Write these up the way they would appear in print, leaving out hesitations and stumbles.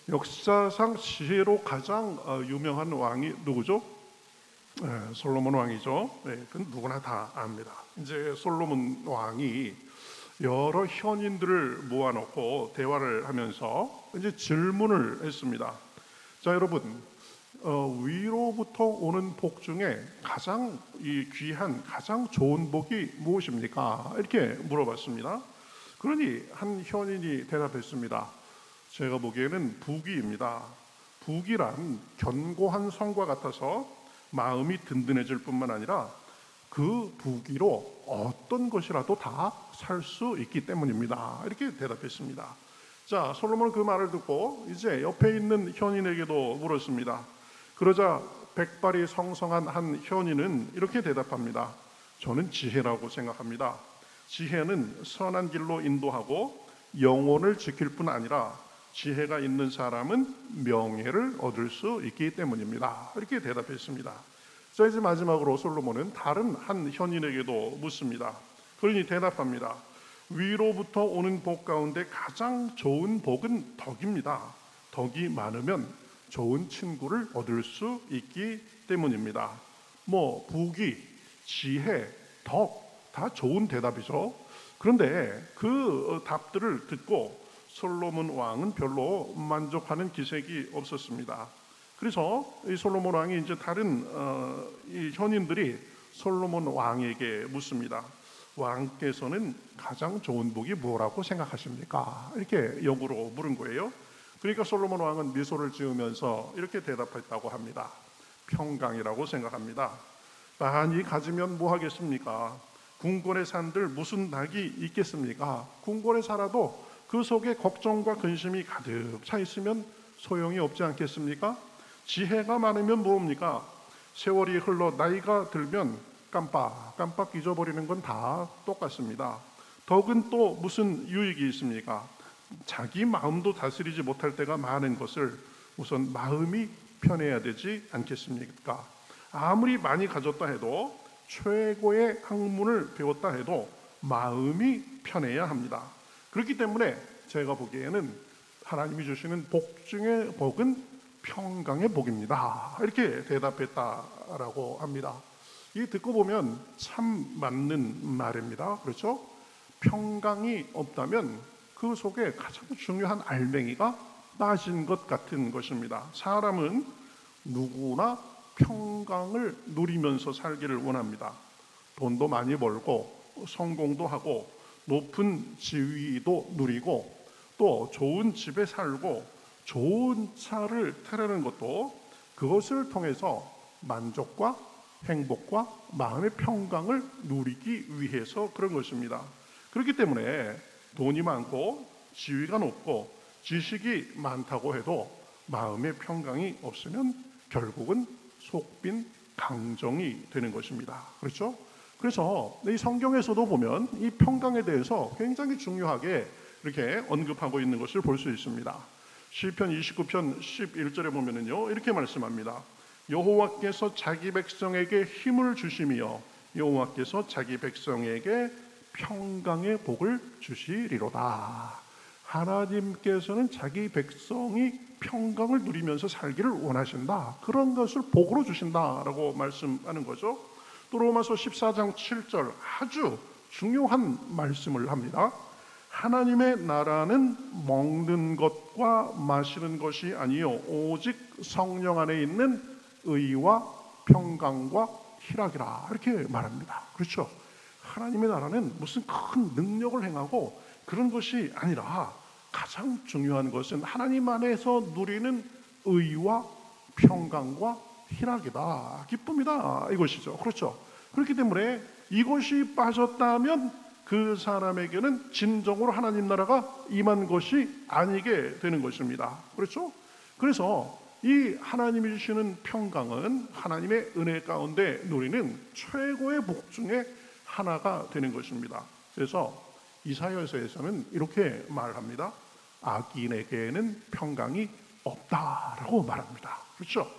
역사상 지혜로 가장 유명한 왕이 누구죠? 솔로몬 왕이죠. 그건 누구나 다 압니다. 이제 솔로몬 왕이 여러 현인들을 모아놓고 대화를 하면서 이제 질문을 했습니다. 자, 여러분, 위로부터 오는 복 중에 가장 귀한, 가장 좋은 복이 무엇입니까? 이렇게 물어봤습니다. 그러니 한 현인이 대답했습니다. 제가 보기에는 부귀입니다. 부귀란 견고한 성과 같아서 마음이 든든해질 뿐만 아니라 그 부귀로 어떤 것이라도 다 살 수 있기 때문입니다. 이렇게 대답했습니다. 자, 솔로몬은 그 말을 듣고 이제 옆에 있는 현인에게도 물었습니다. 그러자 백발이 성성한 한 현인은 이렇게 대답합니다. 저는 지혜라고 생각합니다. 지혜는 선한 길로 인도하고 영혼을 지킬 뿐 아니라 지혜가 있는 사람은 명예를 얻을 수 있기 때문입니다. 이렇게 대답했습니다. 자, 이제 마지막으로 솔로몬은 다른 한 현인에게도 묻습니다. 그러니 대답합니다. 위로부터 오는 복 가운데 가장 좋은 복은 덕입니다. 덕이 많으면 좋은 친구를 얻을 수 있기 때문입니다. 부귀, 지혜, 덕 다 좋은 대답이죠. 그런데 그 답들을 듣고 솔로몬 왕은 별로 만족하는 기색이 없었습니다. 그래서 이 솔로몬 왕이 이제 다른 이 현인들이 솔로몬 왕에게 묻습니다. 왕께서는 가장 좋은 복이 뭐라고 생각하십니까? 이렇게 역으로 물은 거예요. 그러니까 솔로몬 왕은 미소를 지으면서 이렇게 대답했다고 합니다. 평강이라고 생각합니다. 많이 가지면 뭐 하겠습니까? 궁궐에 산들 무슨 낙이 있겠습니까? 궁궐에 살아도 그 속에 걱정과 근심이 가득 차 있으면 소용이 없지 않겠습니까? 지혜가 많으면 뭡니까? 세월이 흘러 나이가 들면 깜빡 잊어버리는 건 다 똑같습니다. 덕은 또 무슨 유익이 있습니까? 자기 마음도 다스리지 못할 때가 많은 것을 우선 마음이 편해야 되지 않겠습니까? 아무리 많이 가졌다 해도 최고의 학문을 배웠다 해도 마음이 편해야 합니다. 그렇기 때문에 제가 보기에는 하나님이 주시는 복 중의 복은 평강의 복입니다. 이렇게 대답했다라고 합니다. 이 듣고 보면 참 맞는 말입니다. 그렇죠? 평강이 없다면 그 속에 가장 중요한 알맹이가 빠진 것 같은 것입니다. 사람은 누구나 평강을 누리면서 살기를 원합니다. 돈도 많이 벌고 성공도 하고 높은 지위도 누리고 또 좋은 집에 살고 좋은 차를 타려는 것도 그것을 통해서 만족과 행복과 마음의 평강을 누리기 위해서 그런 것입니다. 그렇기 때문에 돈이 많고 지위가 높고 지식이 많다고 해도 마음의 평강이 없으면 결국은 속빈 강정이 되는 것입니다. 그렇죠? 그래서 이 성경에서도 보면 이 평강에 대해서 굉장히 중요하게 이렇게 언급하고 있는 것을 볼 수 있습니다. 시편 29편 11절에 보면은요, 이렇게 말씀합니다. 여호와께서 자기 백성에게 힘을 주시며 여호와께서 자기 백성에게 평강의 복을 주시리로다. 하나님께서는 자기 백성이 평강을 누리면서 살기를 원하신다. 그런 것을 복으로 주신다라고 말씀하는 거죠. 또 로마서 14장 7절 아주 중요한 말씀을 합니다. 하나님의 나라는 먹는 것과 마시는 것이 아니요 오직 성령 안에 있는 의와 평강과 희락이라 이렇게 말합니다. 그렇죠? 하나님의 나라는 무슨 큰 능력을 행하고 그런 것이 아니라 가장 중요한 것은 하나님 안에서 누리는 의와 평강과 희락이다, 기쁨이다, 이것이죠. 그렇죠? 그렇기 때문에 이것이 빠졌다면 그 사람에게는 진정으로 하나님 나라가 임한 것이 아니게 되는 것입니다. 그렇죠? 그래서 이 하나님이 주시는 평강은 하나님의 은혜 가운데 누리는 최고의 복 중에 하나가 되는 것입니다. 그래서 이사야서에서는 이렇게 말합니다. 악인에게는 평강이 없다라고 말합니다. 그렇죠?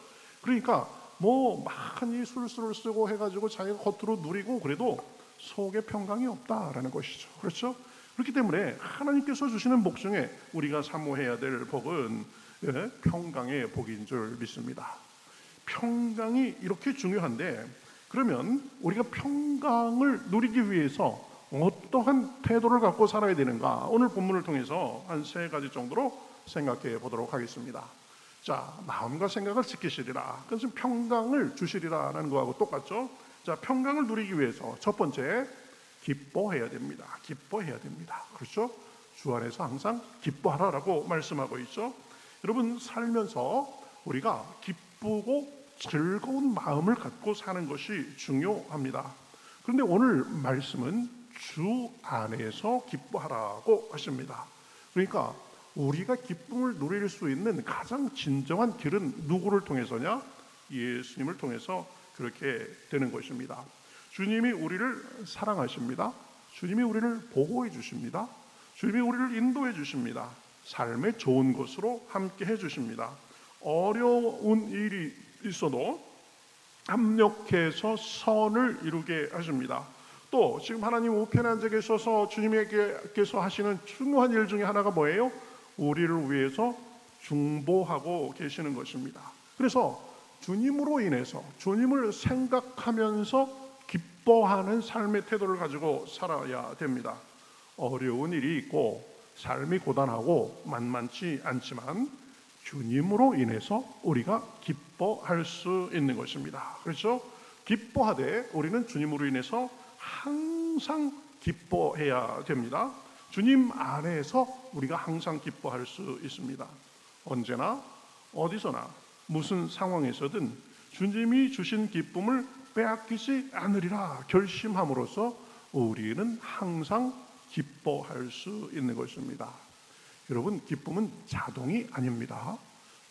그러니까 많이 술수를 쓰고 해가지고 자기가 겉으로 누리고 그래도 속에 평강이 없다라는 것이죠. 그렇죠? 그렇기 때문에 하나님께서 주시는 복 중에 우리가 사모해야 될 복은 평강의 복인 줄 믿습니다. 평강이 이렇게 중요한데, 그러면 우리가 평강을 누리기 위해서 어떠한 태도를 갖고 살아야 되는가? 오늘 본문을 통해서 한 3가지 정도로 생각해 보도록 하겠습니다. 자, 마음과 생각을 지키시리라. 그것은 평강을 주시리라는 거하고 똑같죠. 자, 평강을 누리기 위해서 첫 번째, 기뻐해야 됩니다. 기뻐해야 됩니다. 그렇죠? 주 안에서 항상 기뻐하라라고 말씀하고 있죠. 여러분, 살면서 우리가 기쁘고 즐거운 마음을 갖고 사는 것이 중요합니다. 그런데 오늘 말씀은 주 안에서 기뻐하라고 하십니다. 그러니까 우리가 기쁨을 누릴 수 있는 가장 진정한 길은 누구를 통해서냐? 예수님을 통해서 그렇게 되는 것입니다. 주님이 우리를 사랑하십니다. 주님이 우리를 보호해 주십니다. 주님이 우리를 인도해 주십니다. 삶의 좋은 곳으로 함께 해 주십니다. 어려운 일이 있어도 합력해서 선을 이루게 하십니다. 또 지금 하나님 우편에 앉아 계셔서 주님께서 하시는 중요한 일 중에 하나가 뭐예요? 우리를 위해서 중보하고 계시는 것입니다. 그래서 주님으로 인해서 주님을 생각하면서 기뻐하는 삶의 태도를 가지고 살아야 됩니다. 어려운 일이 있고 삶이 고단하고 만만치 않지만 주님으로 인해서 우리가 기뻐할 수 있는 것입니다. 그렇죠? 기뻐하되 우리는 주님으로 인해서 항상 기뻐해야 됩니다. 주님 안에서 우리가 항상 기뻐할 수 있습니다. 언제나 어디서나 무슨 상황에서든 주님이 주신 기쁨을 빼앗기지 않으리라 결심함으로써 우리는 항상 기뻐할 수 있는 것입니다. 여러분, 기쁨은 자동이 아닙니다.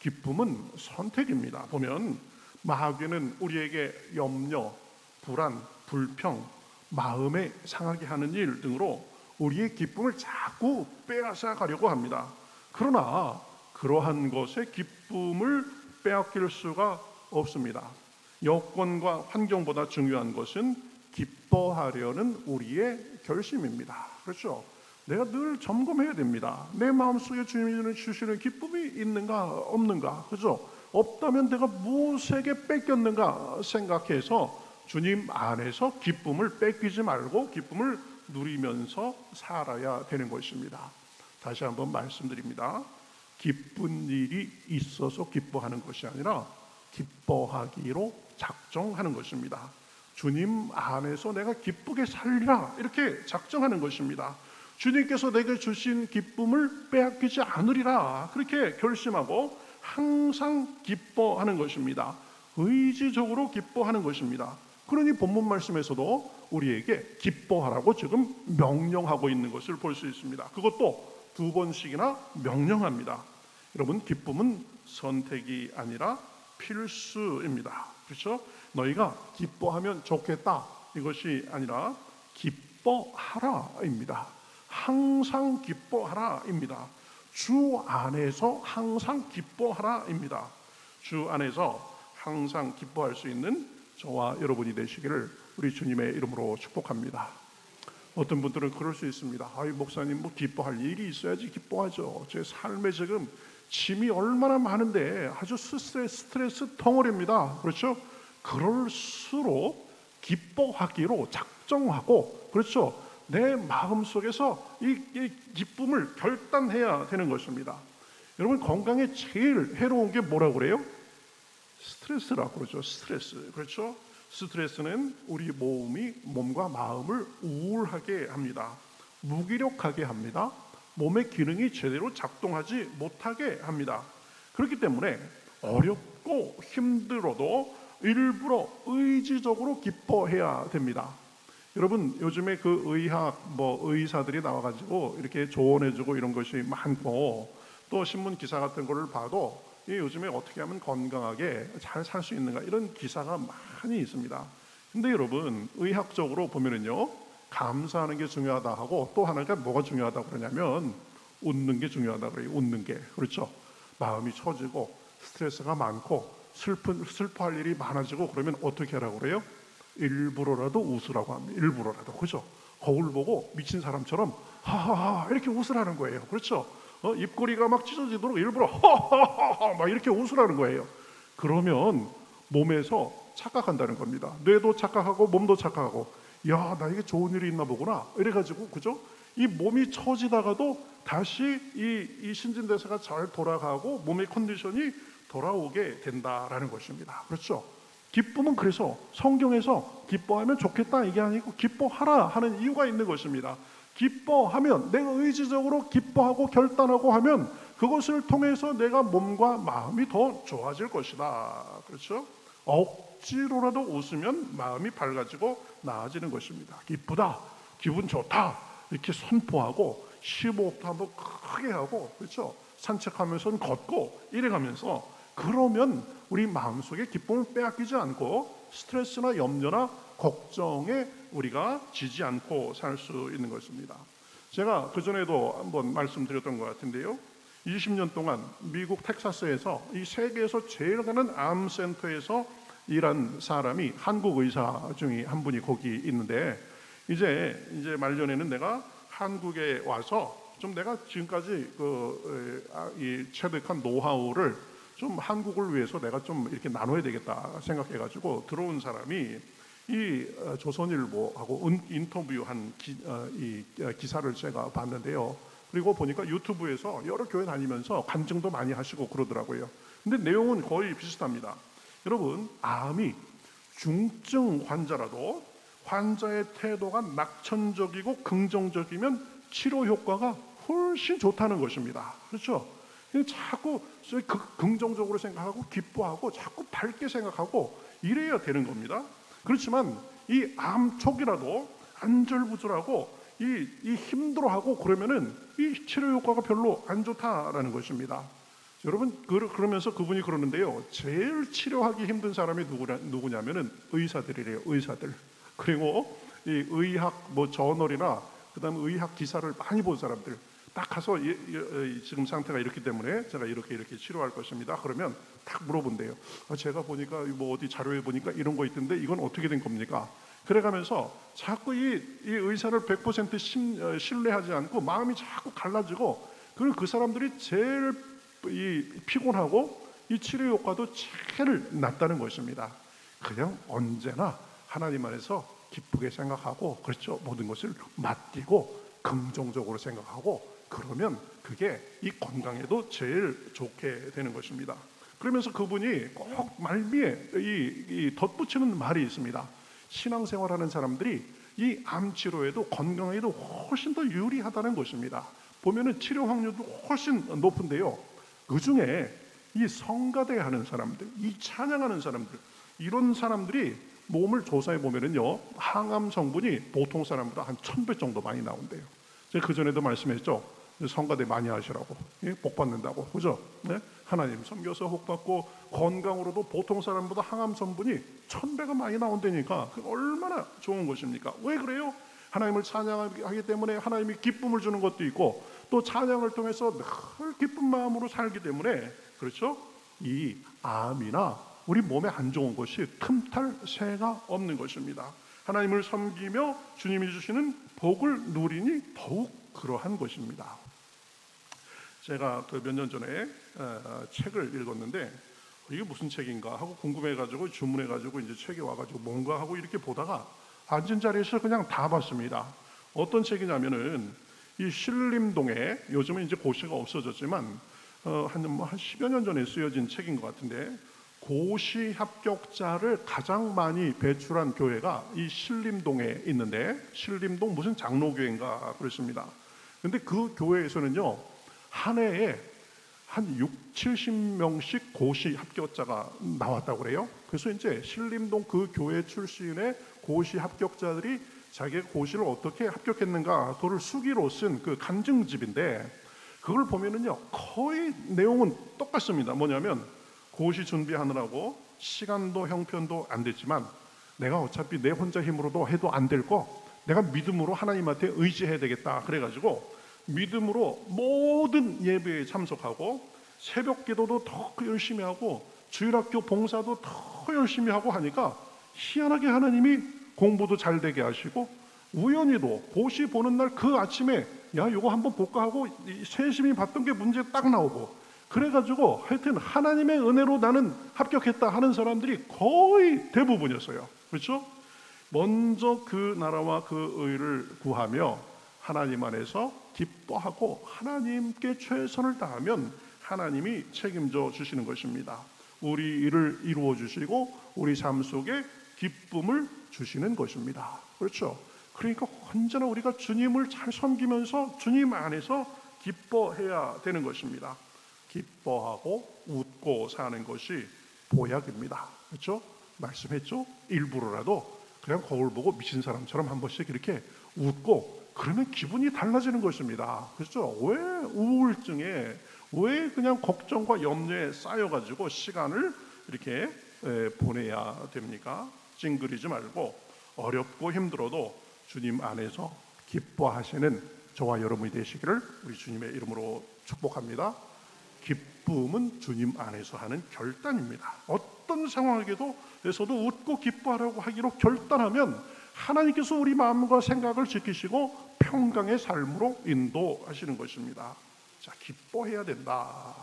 기쁨은 선택입니다. 보면 마귀는 우리에게 염려, 불안, 불평, 마음에 상하게 하는 일 등으로 우리의 기쁨을 자꾸 빼앗아 가려고 합니다. 그러나 그러한 것에 기쁨을 빼앗길 수가 없습니다. 여건과 환경보다 중요한 것은 기뻐하려는 우리의 결심입니다. 그렇죠? 내가 늘 점검해야 됩니다. 내 마음속에 주님이 주시는 기쁨이 있는가 없는가, 그죠? 없다면 내가 무엇에게 뺏겼는가 생각해서 주님 안에서 기쁨을 뺏기지 말고 기쁨을 누리면서 살아야 되는 것입니다. 다시 한번 말씀드립니다. 기쁜 일이 있어서 기뻐하는 것이 아니라 기뻐하기로 작정하는 것입니다. 주님 안에서 내가 기쁘게 살리라 이렇게 작정하는 것입니다. 주님께서 내게 주신 기쁨을 빼앗기지 않으리라 그렇게 결심하고 항상 기뻐하는 것입니다. 의지적으로 기뻐하는 것입니다. 그러니 본문 말씀에서도 우리에게 기뻐하라고 지금 명령하고 있는 것을 볼 수 있습니다. 그것도 2번씩이나 명령합니다. 여러분, 기쁨은 선택이 아니라 필수입니다. 그렇죠? 너희가 기뻐하면 좋겠다 이것이 아니라 기뻐하라입니다. 항상 기뻐하라입니다. 주 안에서 항상 기뻐하라입니다. 주 안에서 항상 기뻐할 수 있는 저와 여러분이 되시기를 우리 주님의 이름으로 축복합니다. 어떤 분들은 그럴 수 있습니다. 아이 목사님, 뭐 기뻐할 일이 있어야지 기뻐하죠. 제 삶에 지금 짐이 얼마나 많은데 아주 스트레스 덩어리입니다. 그렇죠? 그럴수록 기뻐하기로 작정하고, 그렇죠? 내 마음속에서 이 기쁨을 결단해야 되는 것입니다. 여러분, 건강에 제일 해로운 게 뭐라고 그래요? 스트레스라고 그러죠. 스트레스. 그렇죠? 스트레스는 우리 몸과 마음을 우울하게 합니다. 무기력하게 합니다. 몸의 기능이 제대로 작동하지 못하게 합니다. 그렇기 때문에 어렵고 힘들어도 일부러 의지적으로 기뻐해야 됩니다. 여러분, 요즘에 그 의사들이 나와가지고 이렇게 조언해주고 이런 것이 많고, 또 신문 기사 같은 거를 봐도 요즘에 어떻게 하면 건강하게 잘 살 수 있는가 이런 기사가 많이 있습니다. 근데 여러분, 의학적으로 보면은요, 감사하는 게 중요하다 하고 또 하나가 뭐가 중요하다고 그러냐면 웃는 게 중요하다고 그래요. 웃는 게. 그렇죠? 마음이 처지고 스트레스가 많고 슬퍼할 일이 많아지고 그러면 어떻게 하라고 그래요? 일부러라도 웃으라고 합니다. 일부러라도. 그죠? 거울 보고 미친 사람처럼 하하하 이렇게 웃으라는 거예요. 그렇죠? 입꼬리가 막 찢어지도록 일부러 허허허 막 이렇게 웃으라는 거예요. 그러면 몸에서 착각한다는 겁니다. 뇌도 착각하고 몸도 착각하고, 야, 나 이게 좋은 일이 있나 보구나 이래가지고, 그죠? 이 몸이 처지다가도 다시 이 신진대사가 잘 돌아가고 몸의 컨디션이 돌아오게 된다라는 것입니다. 그렇죠? 기쁨은 그래서 성경에서 기뻐하면 좋겠다 이게 아니고 기뻐하라 하는 이유가 있는 것입니다. 기뻐하면, 내가 의지적으로 기뻐하고 결단하고 하면 그것을 통해서 내가 몸과 마음이 더 좋아질 것이다. 그렇죠? 억지로라도 웃으면 마음이 밝아지고 나아지는 것입니다. 기쁘다, 기분 좋다 이렇게 선포하고 15호흡도 한번 크게 하고, 그렇죠? 산책하면서는 걷고 이래가면서, 그러면 우리 마음속에 기쁨을 빼앗기지 않고 스트레스나 염려나 걱정에 우리가 지지 않고 살 수 있는 것입니다. 제가 그전에도 한번 말씀드렸던 것 같은데요, 20년 동안 미국 텍사스에서 이 세계에서 제일 가는 암센터에서 일한 사람이 한국 의사 중에 한 분이 거기 있는데, 이제 말년에는 내가 한국에 와서 좀 내가 지금까지 이 체득한 노하우를 좀 한국을 위해서 내가 좀 이렇게 나눠야 되겠다 생각해가지고 들어온 사람이 이 조선일보하고 인터뷰한 이 기사를 제가 봤는데요. 그리고 보니까 유튜브에서 여러 교회 다니면서 간증도 많이 하시고 그러더라고요. 근데 내용은 거의 비슷합니다. 여러분, 암이 중증 환자라도 환자의 태도가 낙천적이고 긍정적이면 치료 효과가 훨씬 좋다는 것입니다. 그렇죠? 자꾸 긍정적으로 생각하고 기뻐하고 자꾸 밝게 생각하고 이래야 되는 겁니다. 그렇지만 이 암 초기라도 안절부절하고 이 힘들어하고 그러면은 이 치료 효과가 별로 안 좋다라는 것입니다. 여러분, 그러면서 그분이 그러는데요, 제일 치료하기 힘든 사람이 누구냐면은 의사들이래요. 의사들. 그리고 이 의학 저널이나 그다음에 의학 기사를 많이 본 사람들 딱 가서 지금 상태가 이렇기 때문에 제가 이렇게 치료할 것입니다. 그러면 딱 물어본대요. 제가 보니까 뭐 어디 자료에 보니까 이런 거 있던데 이건 어떻게 된 겁니까? 그래가면서 자꾸 이 의사를 100% 신뢰하지 않고 마음이 자꾸 갈라지고, 그리고 그 사람들이 제일 피곤하고 이 치료 효과도 제일 낮다는 것입니다. 그냥 언제나 하나님 안에서 기쁘게 생각하고, 그렇죠, 모든 것을 맡기고 긍정적으로 생각하고, 그러면 그게 이 건강에도 제일 좋게 되는 것입니다. 그러면서 그분이 꼭 말미에 이 덧붙이는 말이 있습니다. 신앙생활하는 사람들이 이 암 치료에도 건강에도 훨씬 더 유리하다는 것입니다. 보면은 치료 확률도 훨씬 높은데요, 그 중에 이 성가대 하는 사람들, 이 찬양하는 사람들, 이런 사람들이 몸을 조사해 보면은요, 항암 성분이 보통 사람보다 한 1000배 정도 많이 나온대요. 제가 그 전에도 말씀했죠. 성가대 많이 하시라고, 복 받는다고, 그죠? 네? 하나님 섬겨서 복 받고 건강으로도 보통 사람보다 항암 성분이 1000배가 많이 나온다니까 얼마나 좋은 것입니까? 왜 그래요? 하나님을 찬양하기 때문에 하나님이 기쁨을 주는 것도 있고, 또 찬양을 통해서 늘 기쁜 마음으로 살기 때문에, 그렇죠? 이 암이나 우리 몸에 안 좋은 것이 틈탈 새가 없는 것입니다. 하나님을 섬기며 주님이 주시는 복을 누리니 더욱 그러한 것입니다. 제가 몇 년 전에 책을 읽었는데 이게 무슨 책인가 하고 궁금해가지고 주문해가지고 이제 책이 와가지고 뭔가 하고 이렇게 보다가 앉은 자리에서 그냥 다 봤습니다. 어떤 책이냐면은 이 신림동에, 요즘은 이제 고시가 없어졌지만 한 10여 년 전에 쓰여진 책인 것 같은데, 고시 합격자를 가장 많이 배출한 교회가 이 신림동에 있는데, 신림동 무슨 장로교회인가 그렇습니다. 근데 그 교회에서는요, 한 해에 한 60-70명씩 고시 합격자가 나왔다고 그래요. 그래서 이제 신림동 그 교회 출신의 고시 합격자들이 자기가 고시를 어떻게 합격했는가 그를 수기로 쓴 그 간증집인데, 그걸 보면은요, 거의 내용은 똑같습니다. 뭐냐면 고시 준비하느라고 시간도 형편도 안 됐지만 내가 어차피 내 혼자 힘으로도 해도 안 될 거 내가 믿음으로 하나님한테 의지해야 되겠다 그래가지고 믿음으로 모든 예배에 참석하고 새벽 기도도 더 열심히 하고 주일학교 봉사도 더 열심히 하고 하니까 희한하게 하나님이 공부도 잘 되게 하시고, 우연히도 고시 보는 날 그 아침에 야 이거 한번 볼까 하고 이 세심히 봤던 게 문제 딱 나오고, 그래가지고 하여튼 하나님의 은혜로 나는 합격했다 하는 사람들이 거의 대부분이었어요. 그렇죠? 먼저 그 나라와 그 의를 구하며 하나님 안에서 기뻐하고 하나님께 최선을 다하면 하나님이 책임져 주시는 것입니다. 우리 일을 이루어 주시고 우리 삶 속에 기쁨을 주시는 것입니다. 그렇죠? 그러니까 언제나 우리가 주님을 잘 섬기면서 주님 안에서 기뻐해야 되는 것입니다. 기뻐하고 웃고 사는 것이 보약입니다. 그렇죠? 말씀했죠? 일부러라도 그냥 거울 보고 미친 사람처럼 한 번씩 이렇게 웃고 그러면 기분이 달라지는 것입니다. 그렇죠? 왜 우울증에, 왜 그냥 걱정과 염려에 쌓여가지고 시간을 이렇게 보내야 됩니까? 찡그리지 말고 어렵고 힘들어도 주님 안에서 기뻐하시는 저와 여러분이 되시기를 우리 주님의 이름으로 축복합니다. 기쁨은 주님 안에서 하는 결단입니다. 어떤 상황에서도 웃고 기뻐하라고 하기로 결단하면 하나님께서 우리 마음과 생각을 지키시고 평강의 삶으로 인도하시는 것입니다. 자, 기뻐해야 된다.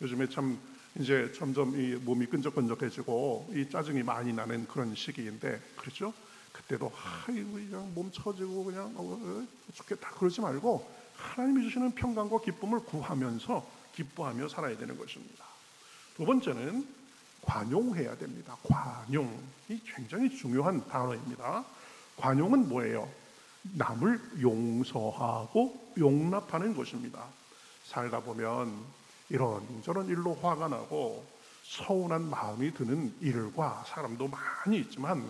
요즘에 참 이제 점점 이 몸이 끈적끈적해지고 이 짜증이 많이 나는 그런 시기인데, 그렇죠? 그때도 아이고 그냥 몸 처지고 그냥 좋겠다 그러지 말고 하나님이 주시는 평강과 기쁨을 구하면서 기뻐하며 살아야 되는 것입니다. 두 번째는 관용해야 됩니다. 관용이 굉장히 중요한 단어입니다. 관용은 뭐예요? 남을 용서하고 용납하는 것입니다. 살다 보면 이런저런 일로 화가 나고 서운한 마음이 드는 일과 사람도 많이 있지만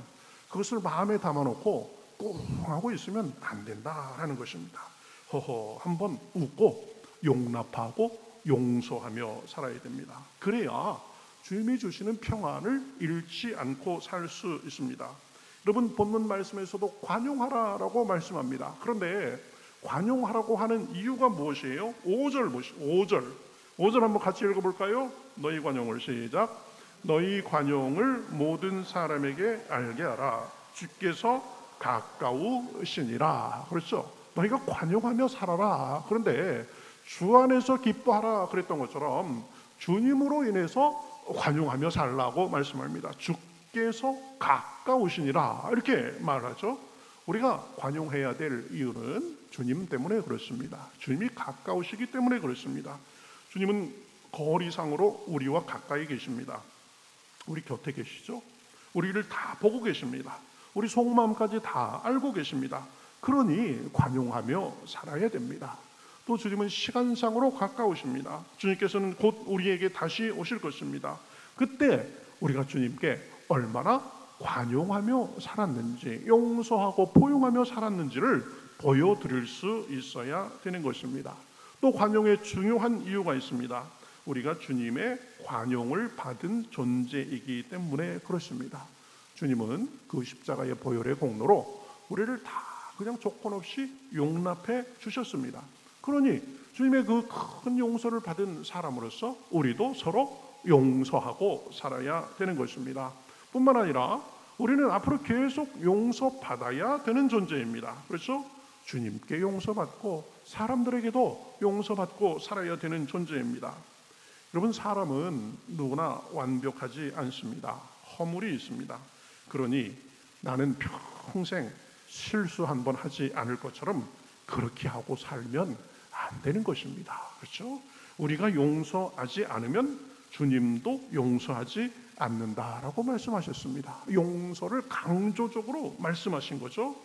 그것을 마음에 담아놓고 꽁 하고 있으면 안 된다라는 것입니다. 한번 웃고 용납하고 용서하며 살아야 됩니다. 그래야 주님이 주시는 평안을 잃지 않고 살 수 있습니다. 여러분 본문 말씀에서도 관용하라라고 말씀합니다. 그런데 관용하라고 하는 이유가 무엇이에요? 5절 한번 같이 읽어볼까요? 너희 관용을 시작. 너희 관용을 모든 사람에게 알게 하라. 주께서 가까우시니라. 그렇죠? 너희가 관용하며 살아라. 그런데 주 안에서 기뻐하라 그랬던 것처럼 주님으로 인해서 관용하며 살라고 말씀합니다. 주께서 가까우시니라 이렇게 말하죠. 우리가 관용해야 될 이유는 주님 때문에 그렇습니다. 주님이 가까우시기 때문에 그렇습니다. 주님은 거리상으로 우리와 가까이 계십니다. 우리 곁에 계시죠? 우리를 다 보고 계십니다. 우리 속마음까지 다 알고 계십니다. 그러니 관용하며 살아야 됩니다. 또 주님은 시간상으로 가까우십니다. 주님께서는 곧 우리에게 다시 오실 것입니다. 그때 우리가 주님께 얼마나 관용하며 살았는지, 용서하고 포용하며 살았는지를 보여드릴 수 있어야 되는 것입니다. 또 관용의 중요한 이유가 있습니다. 우리가 주님의 관용을 받은 존재이기 때문에 그렇습니다. 주님은 그 십자가의 보혈의 공로로 우리를 다 그냥 조건 없이 용납해 주셨습니다. 그러니 주님의 그 큰 용서를 받은 사람으로서 우리도 서로 용서하고 살아야 되는 것입니다. 뿐만 아니라 우리는 앞으로 계속 용서받아야 되는 존재입니다. 그렇죠? 주님께 용서받고 사람들에게도 용서받고 살아야 되는 존재입니다. 여러분, 사람은 누구나 완벽하지 않습니다. 허물이 있습니다. 그러니 나는 평생 실수 한 번 하지 않을 것처럼 그렇게 하고 살면 안 되는 것입니다. 그렇죠? 우리가 용서하지 않으면 주님도 용서하지 않는다라고 말씀하셨습니다. 용서를 강조적으로 말씀하신 거죠.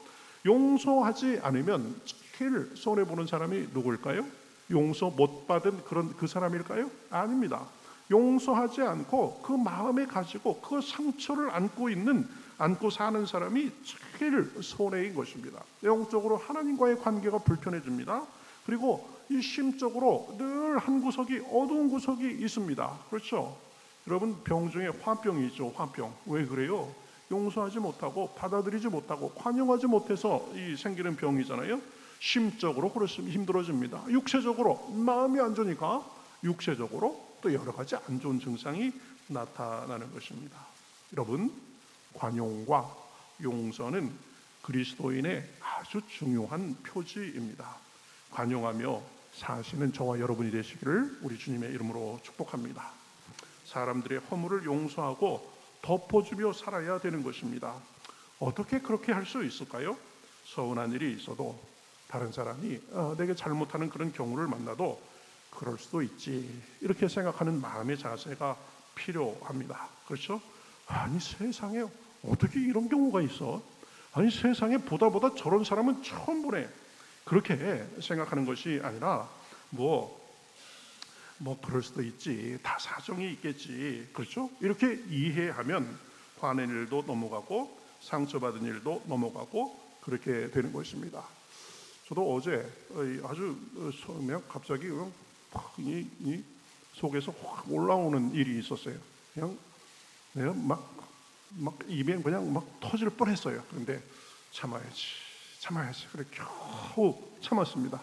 용서하지 않으면 제일 손해보는 사람이 누구일까요? 용서 못 받은 그 사람일까요? 아닙니다. 용서하지 않고 그 마음에 가지고 그 상처를 안고 사는 사람이 제일 손해인 것입니다. 영적으로 하나님과의 관계가 불편해집니다. 그리고 이 심적으로 늘 한 구석이 어두운 구석이 있습니다. 그렇죠? 여러분, 병 중에 화병이 있죠. 화병. 왜 그래요? 용서하지 못하고 받아들이지 못하고 관용하지 못해서 생기는 병이잖아요. 심적으로 그렇습니다. 힘들어집니다. 육체적으로 마음이 안 좋으니까 육체적으로 또 여러 가지 안 좋은 증상이 나타나는 것입니다. 여러분, 관용과 용서는 그리스도인의 아주 중요한 표지입니다. 관용하며 사시는 저와 여러분이 되시기를 우리 주님의 이름으로 축복합니다. 사람들의 허물을 용서하고 덮어주며 살아야 되는 것입니다. 어떻게 그렇게 할 수 있을까요? 서운한 일이 있어도 다른 사람이 내게 잘못하는 그런 경우를 만나도 그럴 수도 있지, 이렇게 생각하는 마음의 자세가 필요합니다. 그렇죠? 아니 세상에 어떻게 이런 경우가 있어? 아니 세상에 보다 저런 사람은 처음 보네, 그렇게 생각하는 것이 아니라 뭐 그럴 수도 있지, 다 사정이 있겠지, 그렇죠? 이렇게 이해하면 화낸 일도 넘어가고 상처받은 일도 넘어가고 그렇게 되는 것입니다. 저도 어제 아주 그냥 갑자기 이 속에서 확 올라오는 일이 있었어요. 그냥 내가 막 입에 그냥 막 터질 뻔했어요. 그런데 참아야지. 그래 겨우 참았습니다.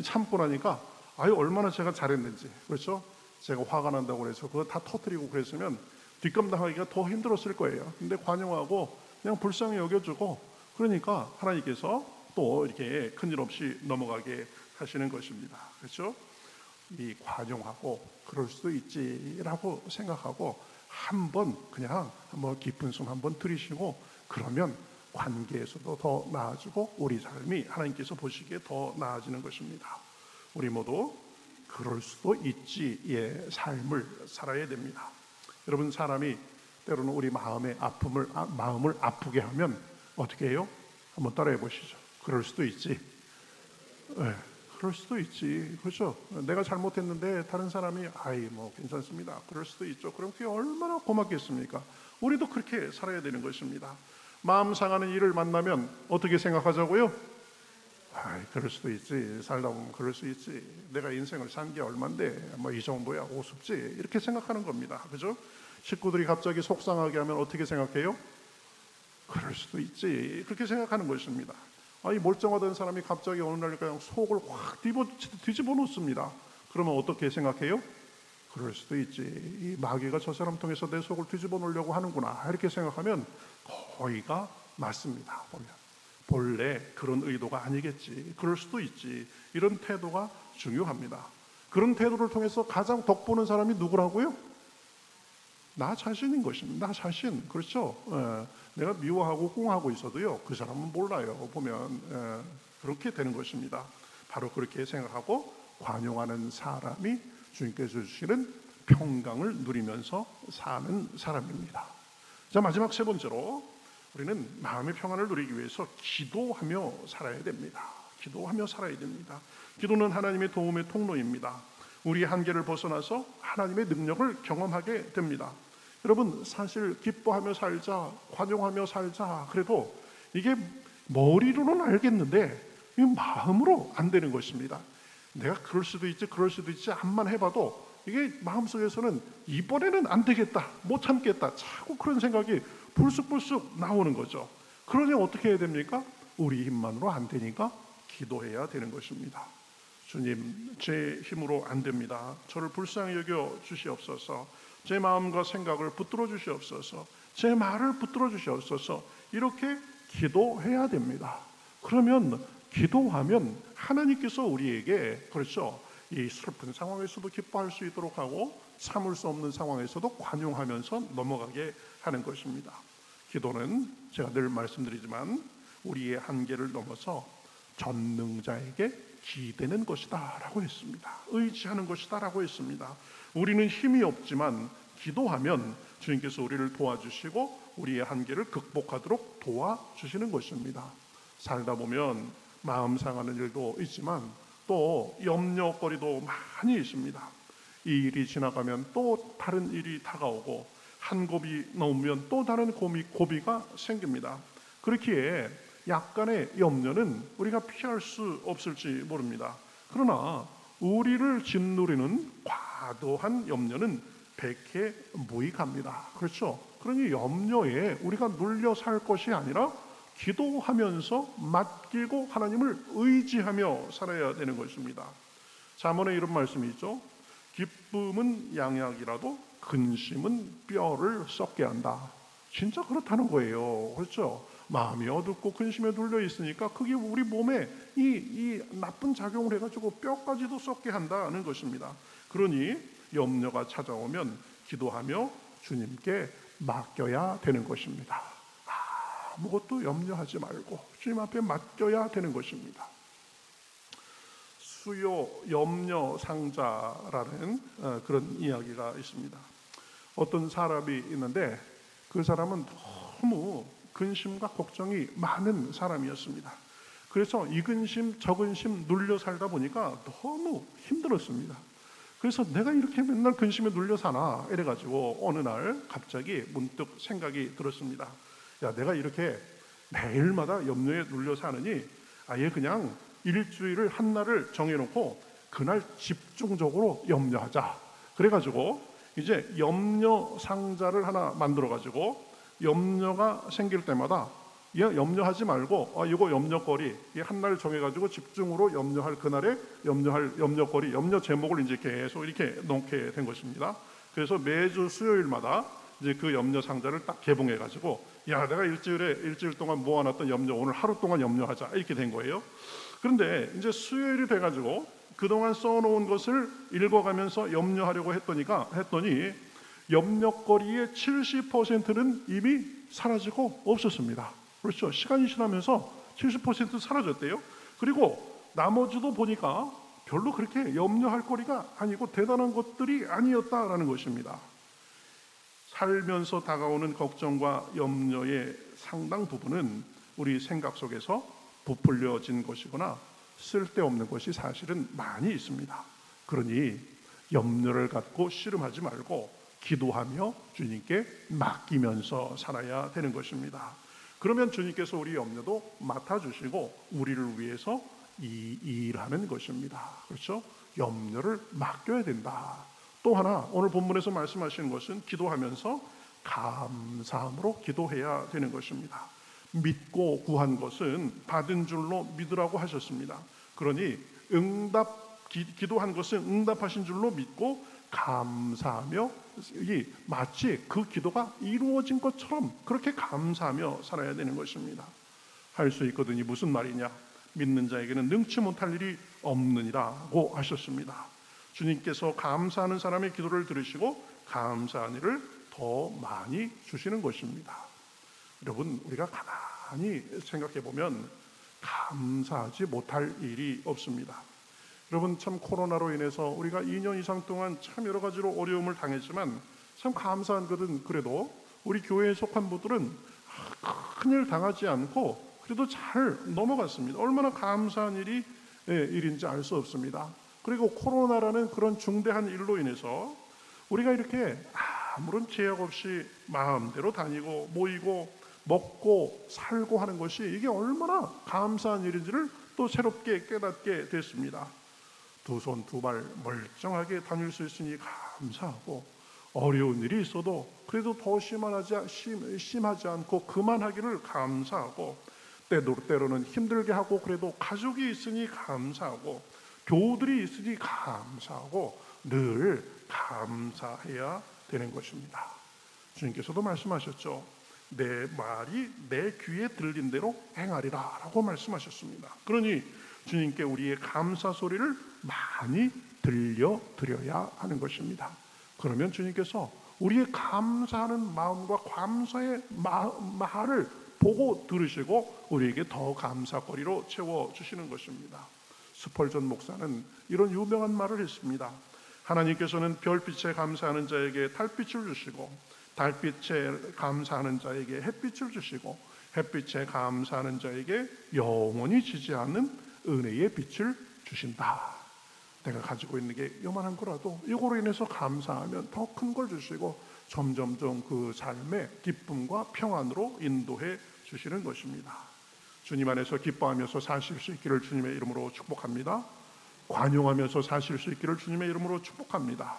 참고 나니까 얼마나 제가 잘했는지, 그렇죠? 제가 화가 난다고 그래서 그거 다 터뜨리고 그랬으면 뒷감당하기가 더 힘들었을 거예요. 근데 관용하고 그냥 불쌍히 여겨주고 그러니까 하나님께서 또 이렇게 큰일 없이 넘어가게 하시는 것입니다. 그렇죠? 이 관용하고 그럴 수도 있지라고 생각하고 한번 깊은 숨 한번 들이쉬고 그러면 관계에서도 더 나아지고 우리 삶이 하나님께서 보시기에 더 나아지는 것입니다. 우리 모두 그럴 수도 있지의 삶을 살아야 됩니다. 여러분, 사람이 때로는 우리 마음을 아프게 하면 어떻게 해요? 한번 따라해 보시죠. 그럴 수도 있지. 네, 그럴 수도 있지. 그렇죠? 내가 잘못했는데 다른 사람이 괜찮습니다, 그럴 수도 있죠. 그럼 그게 얼마나 고맙겠습니까? 우리도 그렇게 살아야 되는 것입니다. 마음 상하는 일을 만나면 어떻게 생각하자고요? 그럴 수도 있지. 살다 보면 그럴 수 있지. 내가 인생을 산 게 얼만데 이 정도야 우습지, 이렇게 생각하는 겁니다. 그죠? 식구들이 갑자기 속상하게 하면 어떻게 생각해요? 그럴 수도 있지, 그렇게 생각하는 것입니다. 멀쩡하던 사람이 갑자기 어느 날 그냥 속을 확 뒤집어 놓습니다. 그러면 어떻게 생각해요? 그럴 수도 있지, 이 마귀가 저 사람 통해서 내 속을 뒤집어 놓으려고 하는구나, 이렇게 생각하면 거의가 맞습니다. 본래 그런 의도가 아니겠지, 그럴 수도 있지, 이런 태도가 중요합니다. 그런 태도를 통해서 가장 덕보는 사람이 누구라고요? 나 자신인 것입니다. 나 자신. 그렇죠? 내가 미워하고 꿍하고 있어도요, 그 사람은 몰라요. 보면 그렇게 되는 것입니다. 바로 그렇게 생각하고 관용하는 사람이 주님께서 주시는 평강을 누리면서 사는 사람입니다. 자, 마지막 세 번째로 우리는 마음의 평안을 누리기 위해서 기도하며 살아야 됩니다. 기도하며 살아야 됩니다. 기도는 하나님의 도움의 통로입니다. 우리의 한계를 벗어나서 하나님의 능력을 경험하게 됩니다. 여러분, 사실 기뻐하며 살자, 관용하며 살자, 그래도 이게 머리로는 알겠는데 이 마음으로 안 되는 것입니다. 내가 그럴 수도 있지 암만 해봐도 이게 마음속에서는 이번에는 안 되겠다, 못 참겠다, 자꾸 그런 생각이 불쑥불쑥 나오는 거죠. 그러니 어떻게 해야 됩니까? 우리 힘만으로 안 되니까 기도해야 되는 것입니다. 주님, 제 힘으로 안 됩니다. 저를 불쌍히 여겨 주시옵소서. 제 마음과 생각을 붙들어 주시옵소서. 제 말을 붙들어 주시옵소서. 이렇게 기도해야 됩니다. 그러면 기도하면 하나님께서 우리에게, 그렇죠, 이 슬픈 상황에서도 기뻐할 수 있도록 하고 참을 수 없는 상황에서도 관용하면서 넘어가게 하는 것입니다. 기도는 제가 늘 말씀드리지만 우리의 한계를 넘어서 전능자에게 기대는 것이다 라고 했습니다. 의지하는 것이다 라고 했습니다. 우리는 힘이 없지만 기도하면 주님께서 우리를 도와주시고 우리의 한계를 극복하도록 도와주시는 것입니다. 살다 보면 마음 상하는 일도 있지만 또 염려거리도 많이 있습니다. 이 일이 지나가면 또 다른 일이 다가오고 한 고비 넘으면 또 다른 고비가 생깁니다. 그렇기에 약간의 염려는 우리가 피할 수 없을지 모릅니다. 그러나 우리를 짓누르는 과도한 염려는 백해무익합니다. 그렇죠? 그러니 염려에 우리가 눌려 살 것이 아니라 기도하면서 맡기고 하나님을 의지하며 살아야 되는 것입니다. 잠언에 이런 말씀이 있죠. 기쁨은 양약이라도 근심은 뼈를 썩게 한다. 진짜 그렇다는 거예요. 그렇죠? 마음이 어둡고 근심에 눌려 있으니까 그게 우리 몸에 이 나쁜 작용을 해가지고 뼈까지도 썩게 한다는 것입니다. 그러니 염려가 찾아오면 기도하며 주님께 맡겨야 되는 것입니다. 아무것도 염려하지 말고 주님 앞에 맡겨야 되는 것입니다. 수요 염려 상자라는 그런 이야기가 있습니다. 어떤 사람이 있는데 그 사람은 너무 근심과 걱정이 많은 사람이었습니다. 그래서 이 근심 저 근심 눌려 살다 보니까 너무 힘들었습니다. 그래서 내가 이렇게 맨날 근심에 눌려 사나 이래가지고 어느 날 갑자기 문득 생각이 들었습니다. 야, 내가 이렇게 매일마다 염려에 눌려 사느니 아예 그냥 일주일을 한 날을 정해놓고 그날 집중적으로 염려하자. 그래가지고 이제 염려 상자를 하나 만들어가지고 염려가 생길 때마다 염려하지 말고 이거 염려거리 한 날 정해가지고 집중으로 염려할 그날에 염려할 염려거리 염려 제목을 이제 계속 이렇게 놓게 된 것입니다. 그래서 매주 수요일마다 이제 그 염려 상자를 딱 개봉해가지고 야, 내가 일주일 동안 모아놨던 염려 오늘 하루 동안 염려하자 이렇게 된 거예요. 그런데 이제 수요일이 돼가지고 그동안 써놓은 것을 읽어가면서 염려하려고 했더니 염려거리의 70%는 이미 사라지고 없었습니다. 그렇죠. 시간이 지나면서 70% 사라졌대요. 그리고 나머지도 보니까 별로 그렇게 염려할 거리가 아니고 대단한 것들이 아니었다라는 것입니다. 살면서 다가오는 걱정과 염려의 상당 부분은 우리 생각 속에서 부풀려진 것이거나 쓸데없는 것이 사실은 많이 있습니다. 그러니 염려를 갖고 씨름하지 말고 기도하며 주님께 맡기면서 살아야 되는 것입니다. 그러면 주님께서 우리 염려도 맡아주시고 우리를 위해서 일하는 것입니다. 그렇죠? 염려를 맡겨야 된다. 또 하나 오늘 본문에서 말씀하시는 것은 기도하면서 감사함으로 기도해야 되는 것입니다. 믿고 구한 것은 받은 줄로 믿으라고 하셨습니다. 그러니 기도한 것은 응답하신 줄로 믿고 감사하며 마치 그 기도가 이루어진 것처럼 그렇게 감사하며 살아야 되는 것입니다. 할 수 있거든요. 무슨 말이냐? 믿는 자에게는 능치 못할 일이 없느니라고 하셨습니다. 주님께서 감사하는 사람의 기도를 들으시고 감사한 일을 더 많이 주시는 것입니다. 여러분, 우리가 가만히 생각해 보면 감사하지 못할 일이 없습니다. 여러분, 참 코로나로 인해서 우리가 2년 이상 동안 참 여러 가지로 어려움을 당했지만 참 감사한 것은 그래도 우리 교회에 속한 분들은 큰일 당하지 않고 그래도 잘 넘어갔습니다. 얼마나 감사한 일인지 알 수 없습니다. 그리고 코로나라는 그런 중대한 일로 인해서 우리가 이렇게 아무런 제약 없이 마음대로 다니고 모이고 먹고 살고 하는 것이 이게 얼마나 감사한 일인지를 또 새롭게 깨닫게 됐습니다. 두 손 두 발 멀쩡하게 다닐 수 있으니 감사하고 어려운 일이 있어도 그래도 더 심하지 않고 그만하기를 감사하고 때로는 힘들게 하고 그래도 가족이 있으니 감사하고 교우들이 있으니 감사하고 늘 감사해야 되는 것입니다. 주님께서도 말씀하셨죠. 내 말이 내 귀에 들린 대로 행하리라 라고 말씀하셨습니다. 그러니 주님께 우리의 감사 소리를 많이 들려드려야 하는 것입니다. 그러면 주님께서 우리의 감사하는 마음과 감사의 말을 보고 들으시고 우리에게 더 감사거리로 채워주시는 것입니다. 스펄전 목사는 이런 유명한 말을 했습니다. 하나님께서는 별빛에 감사하는 자에게 달빛을 주시고 달빛에 감사하는 자에게 햇빛을 주시고 햇빛에 감사하는 자에게 영원히 지지 않는 은혜의 빛을 주신다. 내가 가지고 있는 게 요만한 거라도 이거로 인해서 감사하면 더 큰 걸 주시고 점점점 그 삶의 기쁨과 평안으로 인도해 주시는 것입니다. 주님 안에서 기뻐하면서 사실 수 있기를 주님의 이름으로 축복합니다. 관용하면서 사실 수 있기를 주님의 이름으로 축복합니다.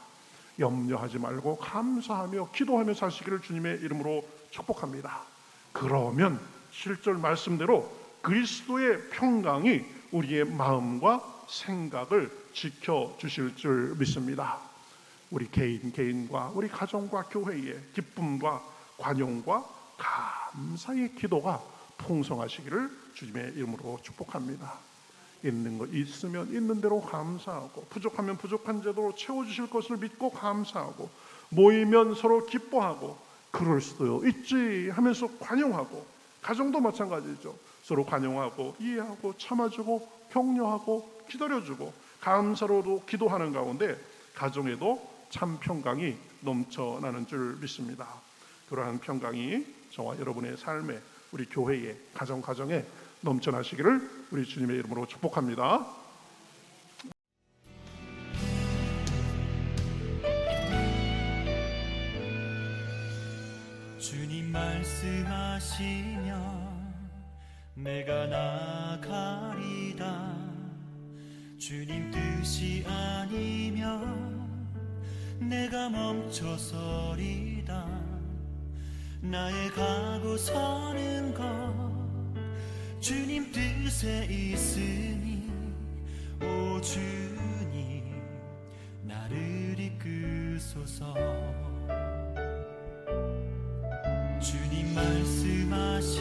염려하지 말고 감사하며 기도하며 사시기를 주님의 이름으로 축복합니다. 그러면 7절 말씀대로 그리스도의 평강이 우리의 마음과 생각을 지켜주실 줄 믿습니다. 우리 개인과 우리 가정과 교회의 기쁨과 관용과 감사의 기도가 풍성하시기를 주님의 이름으로 축복합니다. 있는 거 있으면 있는 대로 감사하고, 부족하면 부족한 대로 채워주실 것을 믿고 감사하고, 모이면 서로 기뻐하고 그럴 수도 있지 하면서 관용하고, 가정도 마찬가지죠. 서로 관용하고 이해하고 참아주고 격려하고 기다려주고 감사로도 기도하는 가운데 가정에도 참 평강이 넘쳐나는 줄 믿습니다. 그러한 평강이 저와 여러분의 삶에, 우리 교회에, 가정에 넘쳐나시기를 우리 주님의 이름으로 축복합니다. 주님 말씀하시면 내가 나가리다. 주님 뜻이 아니면 내가 멈춰서리다. 나의 가고 서는 것 주님 뜻에 있으니, 오 주님 나를 이끄소서. 주님 말씀하시면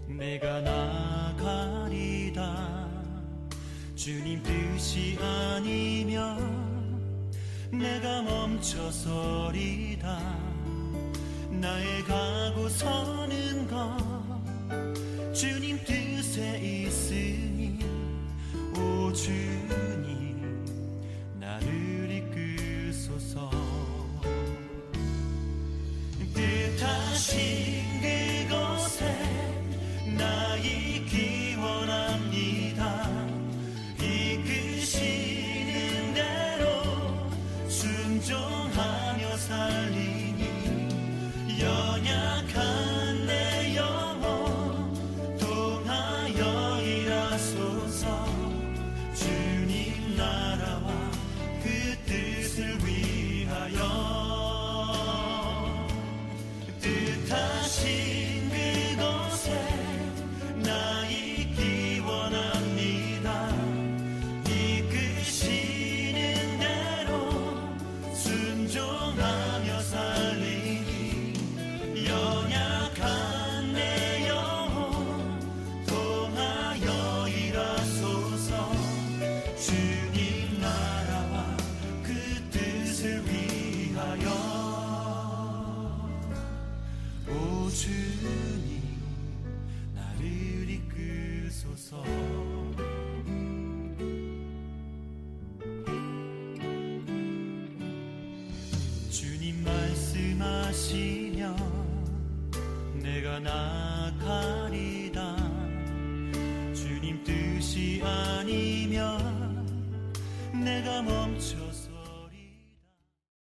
내가 나가리다. 주님 뜻이 아니면 내가 멈춰서리다. 나의 가고 서는 것 주님 뜻에 있으니, 오 주님 나를 이끄소서. 뜻하신 그곳에 나 있기 원합니다. 이끄시는 대로 순종하며 살리니, 연약한 내 영혼 통하여 일하소서. 주님 나라와 그 뜻을 위하여. 뜻하신 그곳에 나 있기 원합니다. 이끄시는 대로 순종하며 살리니, 연약한 내 영혼 통하여 일하소서. 주님 나라와 그 뜻을 위하여. 오 주님 나를 이끄소서. 주님 말씀하시면 내가 나가리다. 주님 뜻이 아니면 내가 멈춰